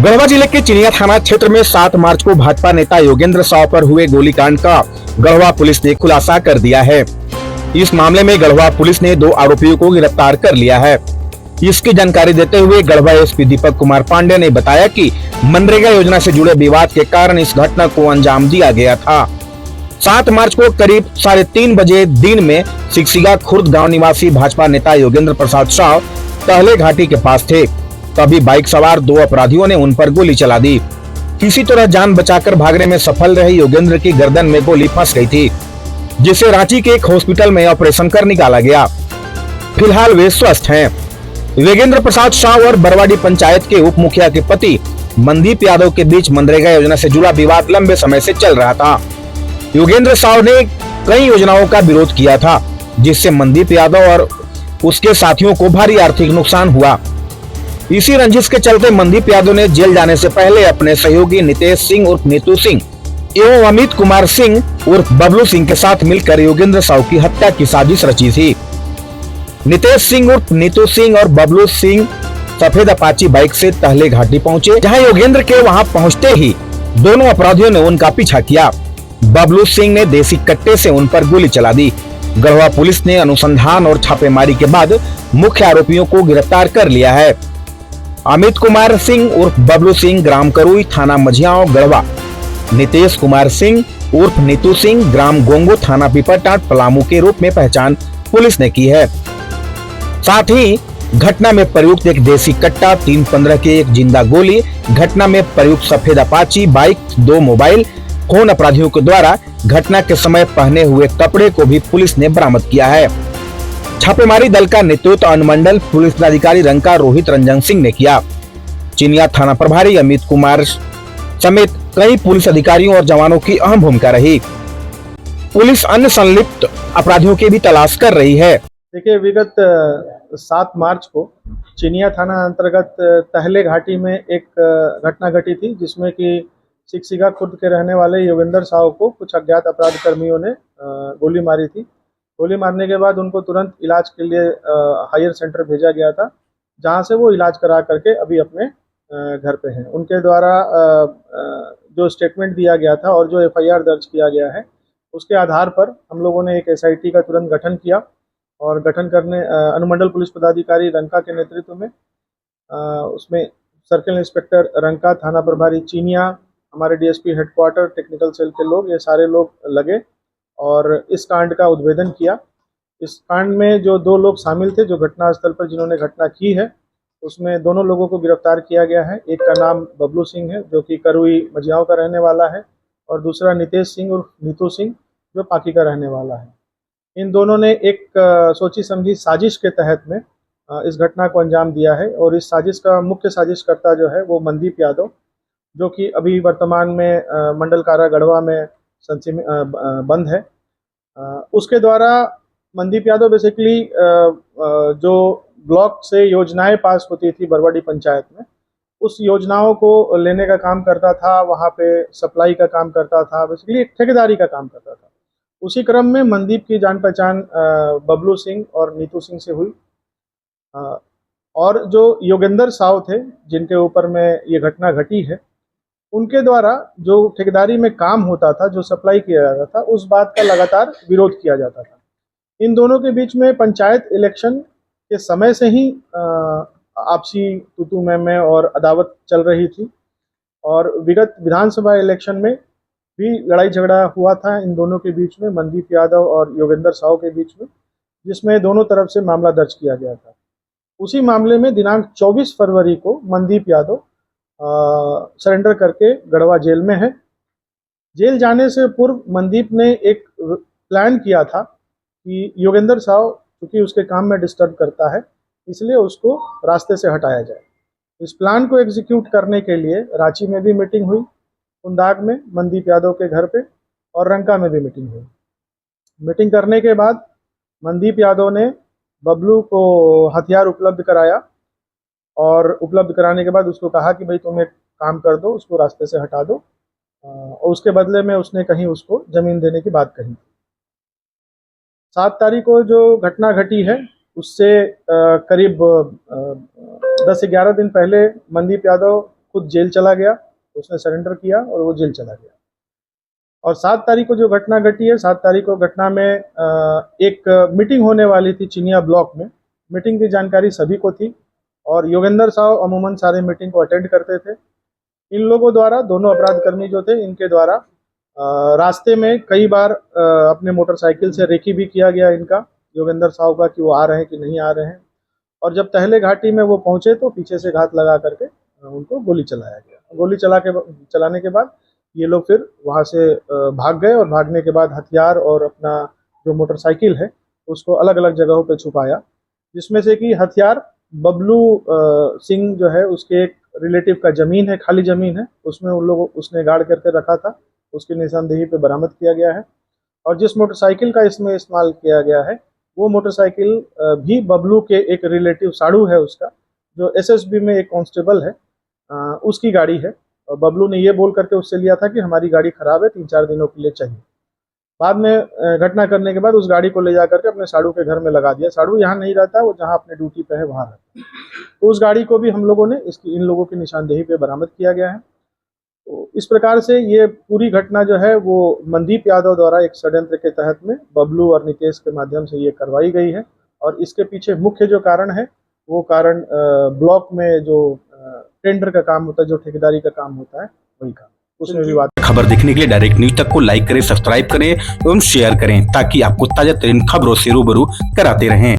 गढ़वा जिले के चिनिया थाना क्षेत्र में 7 मार्च को भाजपा नेता योगेंद्र साव पर हुए गोलीकांड का गढ़वा पुलिस ने खुलासा कर दिया है। इस मामले में गढ़वा पुलिस ने 2 आरोपियों को गिरफ्तार कर लिया है। इसकी जानकारी देते हुए गढ़वा एसपी दीपक कुमार पांडे ने बताया कि मनरेगा योजना से जुड़े विवाद के कारण इस घटना को अंजाम दिया गया था। 7 मार्च को करीब 3:30 बजे दिन में सिकसिगा खुर्द गांव निवासी भाजपा नेता योगेंद्र प्रसाद साव टहले घाटी के पास थे। तभी बाइक सवार 2 अपराधियों ने उन पर गोली चला दी। किसी तरह जान बचाकर भागने में सफल रहे योगेंद्र की गर्दन में गोली फंस गई थी, जिसे रांची के एक हॉस्पिटल में ऑपरेशन कर निकाला गया। फिलहाल वे स्वस्थ हैं। योगेंद्र प्रसाद साव और बरवाडी पंचायत के उप मुखिया के पति मनदीप यादव के बीच मनरेगा योजना से जुड़ा विवाद लंबे समय से चल रहा था। योगेंद्र साव ने कई योजनाओं का विरोध किया था, जिससे मनदीप यादव और उसके साथियों को भारी आर्थिक नुकसान हुआ। इसी रंजिश के चलते मनदीप यादव ने जेल जाने से पहले अपने सहयोगी नितेश सिंह उर्फ नीतू सिंह एवं अमित कुमार सिंह उर्फ बबलू सिंह के साथ मिलकर योगेंद्र साव की हत्या की साजिश रची थी। नितेश सिंह उर्फ नीतू सिंह और बबलू सिंह सफेद अपाची बाइक से टहले घाटी पहुंचे, जहां योगेंद्र के वहां पहुंचते ही दोनों अपराधियों ने उनका पीछा किया। बबलू सिंह ने देसी कट्टे से उन पर गोली चला दी। गढ़वा पुलिस ने अनुसंधान और छापेमारी के बाद मुख्य आरोपियों को गिरफ्तार कर लिया है। अमित कुमार सिंह उर्फ बबलू सिंह ग्राम करुई थाना मझियाओं गढ़वा, नितेश कुमार सिंह उर्फ नीतू सिंह ग्राम गोंगो थाना पीपरटाट पलामू के रूप में पहचान पुलिस ने की है। साथ ही घटना में प्रयुक्त एक देसी कट्टा, 315 की एक जिंदा गोली, घटना में प्रयुक्त सफेद अपाची बाइक, 2 मोबाइल फोन अपराधियों के द्वारा घटना के समय पहने हुए कपड़े को भी पुलिस ने बरामद किया है। छापेमारी दल का नेतृत्व अनुमंडल पुलिस अधिकारी रंका रोहित रंजन सिंह ने किया। चिनिया थाना प्रभारी अमित कुमार समेत कई पुलिस अधिकारियों और जवानों की अहम भूमिका रही। पुलिस अन्य संलिप्त अपराधियों की भी तलाश कर रही है। देखिए, विगत 7 मार्च को चिनिया थाना अंतर्गत टहले घाटी में एक घटना घटी थी, जिसमें कि सिकसिगा खुर्द के रहने वाले योगेंद्र साव को कुछ अज्ञात अपराध कर्मियों ने गोली मारी थी। गोली मारने के बाद उनको तुरंत इलाज के लिए हायर सेंटर भेजा गया था, जहां से वो इलाज करा करके अभी अपने घर पे हैं। उनके द्वारा जो स्टेटमेंट दिया गया था और जो एफआईआर दर्ज किया गया है, उसके आधार पर हम लोगों ने एक एसआईटी का तुरंत गठन किया और गठन करने अनुमंडल पुलिस पदाधिकारी रंका के नेतृत्व में उसमें सर्किल इंस्पेक्टर रंका, थाना प्रभारी चिनिया, हमारे डीएसपी हेडक्वार्टर, टेक्निकल सेल के लोग, ये सारे लोग लगे और इस कांड का उद्भेदन किया। इस कांड में जो 2 लोग शामिल थे, जो घटनास्थल पर जिन्होंने घटना की है, उसमें दोनों लोगों को गिरफ्तार किया गया है। एक का नाम बबलू सिंह है, जो कि करुई मझियाओं का रहने वाला है, और दूसरा नितेश सिंह और नीतू सिंह, जो पाकी का रहने वाला है। इन दोनों ने एक सोची समझी साजिश के तहत में इस घटना को अंजाम दिया है। और इस साजिश का मुख्य साजिशकर्ता जो है वो मनदीप यादव, जो कि अभी वर्तमान में मंडल कारा गढ़वा में बंद है। उसके द्वारा मनदीप यादव बेसिकली जो ब्लॉक से योजनाएं पास होती थी बरवाडी पंचायत में, उस योजनाओं को लेने का काम करता था, वहाँ पे सप्लाई का काम करता था, बेसिकली एक ठेकेदारी का काम करता था। उसी क्रम में मनदीप की जान पहचान बबलू सिंह और नीतू सिंह से हुई। और जो योगेंद्र साव थे, जिनके ऊपर में ये घटना घटी है, उनके द्वारा जो ठेकेदारी में काम होता था, जो सप्लाई किया जाता था, उस बात का लगातार विरोध किया जाता था। इन दोनों के बीच में पंचायत इलेक्शन के समय से ही आपसी तू मैं और अदावत चल रही थी। और विगत विधानसभा इलेक्शन में भी लड़ाई झगड़ा हुआ था इन दोनों के बीच में, मनदीप यादव और योगेंद्र साव के बीच में, जिसमें दोनों तरफ से मामला दर्ज किया गया था। उसी मामले में दिनांक 24 फरवरी को मनदीप यादव सरेंडर करके गढ़वा जेल में है। जेल जाने से पूर्व मनदीप ने एक प्लान किया था कि योगेंद्र साव क्योंकि उसके काम में डिस्टर्ब करता है, इसलिए उसको रास्ते से हटाया जाए। इस प्लान को एग्जीक्यूट करने के लिए रांची में भी मीटिंग हुई, कुंदाग में मनदीप यादव के घर पे, और रंका में भी मीटिंग हुई। मीटिंग करने के बाद मनदीप यादव ने बबलू को हथियार उपलब्ध कराया और उपलब्ध कराने के बाद उसको कहा कि भाई तुम एक काम कर दो, उसको रास्ते से हटा दो, और उसके बदले में उसने कहीं उसको जमीन देने की बात कही। 7 तारीख को जो घटना घटी है, उससे करीब 10-11 दिन पहले मनदीप यादव खुद जेल चला गया, उसने सरेंडर किया और वो जेल चला गया। और 7 तारीख को जो घटना घटी है, 7 तारीख को घटना में एक मीटिंग होने वाली थी चिनिया ब्लॉक में। मीटिंग की जानकारी सभी को थी और योगेंद्र साहु अमूमन सारे मीटिंग को अटेंड करते थे। इन लोगों द्वारा, दोनों अपराधकर्मी जो थे, इनके द्वारा रास्ते में कई बार अपने मोटरसाइकिल से रेकी भी किया गया इनका, योगेंद्र साहु का, कि वो आ रहे हैं कि नहीं आ रहे हैं। और जब तहले घाटी में वो पहुंचे तो पीछे से घात लगा करके उनको गोली चलाया गया। गोली चलाने के बाद ये लोग फिर वहां से भाग गए और भागने के बाद हथियार और अपना जो मोटरसाइकिल है उसको अलग अलग जगहों पे छुपाया, जिसमें से कि हथियार बबलू सिंह जो है उसके एक रिलेटिव का जमीन है, खाली जमीन है, उसमें उन लोगों उसने गाड़ करके रखा था, उसकी निशानदेही पे बरामद किया गया है। और जिस मोटरसाइकिल का इसमें इस्तेमाल किया गया है वो मोटरसाइकिल भी बबलू के एक रिलेटिव साड़ू है उसका, जो एसएसबी में एक कांस्टेबल है, उसकी गाड़ी है। और बबलू ने ये बोल करके उससे लिया था कि हमारी गाड़ी खराब है, 3-4 दिनों के लिए चाहिए। बाद में घटना करने के बाद उस गाड़ी को ले जा करके अपने साड़ू के घर में लगा दिया। साड़ू यहाँ नहीं रहता, वो जहाँ अपने ड्यूटी पे है वहाँ रहता है। तो उस गाड़ी को भी हम लोगों ने इन लोगों की निशानदेही पे बरामद किया गया है। तो इस प्रकार से ये पूरी घटना जो है वो मनदीप यादव द्वारा एक षड्यंत्र के तहत में बबलू और नितेश के माध्यम से ये करवाई गई है। और इसके पीछे मुख्य जो कारण है वो कारण ब्लॉक में जो टेंडर का काम होता है, जो ठेकेदारी का काम होता है, वही काम, उसमें विवाद। खबर देखने के लिए डायरेक्ट न्यूज तक को लाइक करें, सब्सक्राइब करें एवं शेयर करें ताकि आपको ताजा तरीन खबरों से रूबरू कराते रहें।